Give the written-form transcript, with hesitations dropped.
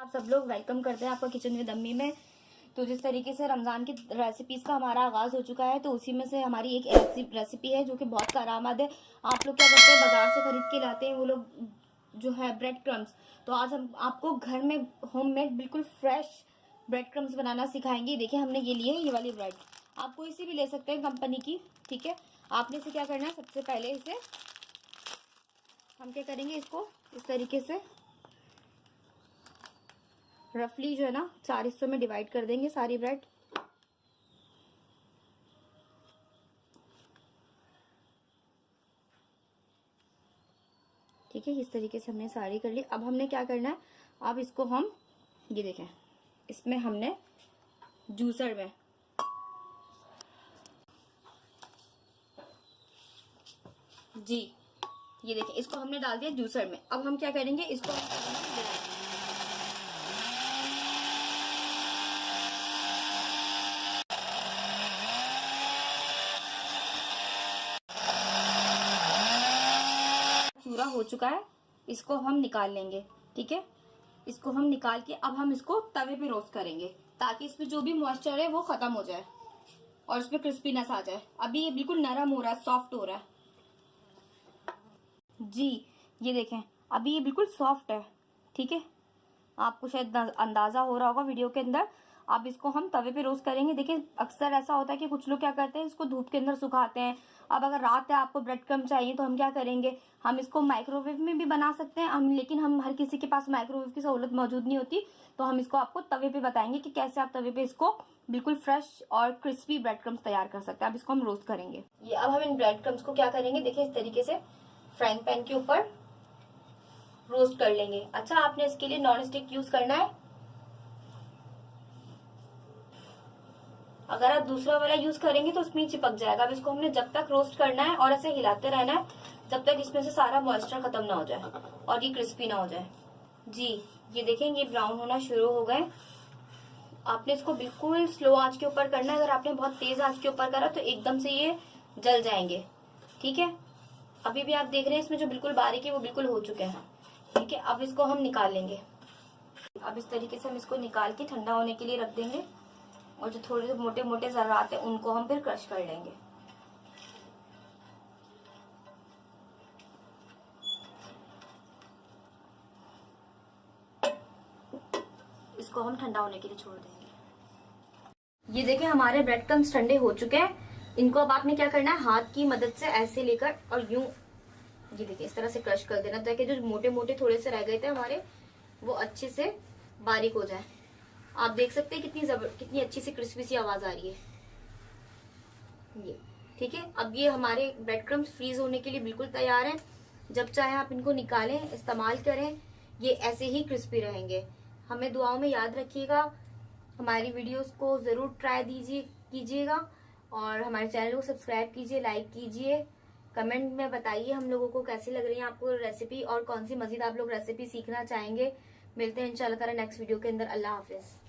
आप सब लोग वेलकम करते हैं आपका किचन विद अम्मी में। तो जिस तरीके से रमज़ान की रेसिपीज़ का हमारा आगाज़ हो चुका है, तो उसी में से हमारी एक ऐसी रेसिपी है जो कि बहुत कारआमद है। आप लोग क्या करते हैं, बाज़ार से खरीद के लाते हैं वो लोग जो है ब्रेड क्रम्स। तो आज हम आपको घर में होममेड बिल्कुल फ्रेश ब्रेड क्रम्स बनाना सिखाएंगे। देखिए हमने ये लिए ये वाली ब्रेड, आप कोई सी भी ले सकते हैं कंपनी की, ठीक है। आपने इसे क्या करना है, सबसे पहले इसे हम क्या करेंगे, इसको इस तरीके से रफली जो है ना 4 हिस्सों में डिवाइड कर देंगे सारी ब्रेड। ठीक है, इस तरीके से हमने सारी कर ली। अब हमने क्या करना है, अब इसको हम ये देखें, इसमें हमने जूसर में जी ये देखें, इसको हमने डाल दिया जूसर में। अब हम क्या करेंगे, इसको चूरा हो चुका है, इसको हम निकाल लेंगे। ठीक है, इसको हम निकाल के अब हम इसको तवे पे रोस्ट करेंगे ताकि इसमें जो भी मॉइस्चर है वो खत्म हो जाए और इसमें क्रिस्पीनेस आ जाए। अभी ये बिल्कुल नरम हो रहा है, सॉफ्ट हो रहा है जी। ये देखें अभी ये बिल्कुल सॉफ्ट है। ठीक है, आपको शायद अंदाजा हो रहा होगा वीडियो के अंदर। अब इसको हम तवे पे रोस्ट करेंगे। देखिए अक्सर ऐसा होता है कि कुछ लोग क्या करते हैं, इसको धूप के अंदर सुखाते हैं। अब अगर रात है आपको ब्रेड क्रम्ब चाहिए तो हम क्या करेंगे, हम इसको माइक्रोवेव में भी बना सकते हैं लेकिन हम हर किसी के पास माइक्रोवेव की सहूलत मौजूद नहीं होती, तो हम इसको आपको तवे पे बताएंगे कि कैसे आप तवे पे इसको बिल्कुल फ्रेश और क्रिस्पी ब्रेड क्रम्स तैयार कर सकते हैं। अब इसको हम रोस्ट करेंगे। ये अब हम इन ब्रेड क्रम्स को क्या करेंगे, देखिए इस तरीके से फ्राइंग पैन के ऊपर रोस्ट कर लेंगे। अच्छा, आपने इसके लिए नॉन स्टिक यूज करना है। अगर आप दूसरा वाला यूज करेंगे तो उसमें चिपक जाएगा। अब इसको हमने जब तक रोस्ट करना है और ऐसे हिलाते रहना है जब तक इसमें से सारा मॉइस्चर खत्म ना हो जाए और ये क्रिस्पी ना हो जाए जी। ये देखें ये ब्राउन होना शुरू हो गए। आपने इसको बिल्कुल स्लो आंच के ऊपर करना है। अगर आपने बहुत तेज आंच के ऊपर करा तो एकदम से ये जल जाएंगे। ठीक है, अभी भी आप देख रहे हैं इसमें जो बिल्कुल बारीक है वो बिल्कुल हो चुके हैं। ठीक है, अब इसको हम निकाल लेंगे। अब इस तरीके से हम इसको निकाल के ठंडा होने के लिए रख देंगे और जो थोड़े से मोटे मोटे ज़र्रात है उनको हम फिर क्रश कर लेंगे। इसको हम ठंडा होने के लिए छोड़ देंगे। ये देखिए हमारे ब्रेड क्रम्स ठंडे हो चुके हैं। इनको अब आपने क्या करना है, हाथ की मदद से ऐसे लेकर और यूं ये देखिए इस तरह से क्रश कर देना ताकि जो मोटे मोटे थोड़े से रह गए थे हमारे वो अच्छे से बारीक हो जाए। आप देख सकते हैं कितनी अच्छी सी क्रिस्पी सी आवाज आ रही है ये। ठीक है, अब ये हमारे ब्रेड क्रम्स फ्रीज होने के लिए बिल्कुल तैयार हैं। जब चाहे आप इनको निकालें, इस्तेमाल करें, ये ऐसे ही क्रिस्पी रहेंगे। हमें दुआओं में याद रखिएगा, हमारी वीडियोस को जरूर ट्राई कीजिएगा और हमारे चैनल को सब्सक्राइब कीजिए, लाइक कीजिए, कमेंट में बताइए हम लोगों को कैसी लग रही है आपको रेसिपी और कौन सी मजीद आप लोग रेसिपी सीखना चाहेंगे। मिलते हैं इंशाल्लाह ताला नेक्स्ट वीडियो के अंदर। अल्लाह हाफिज।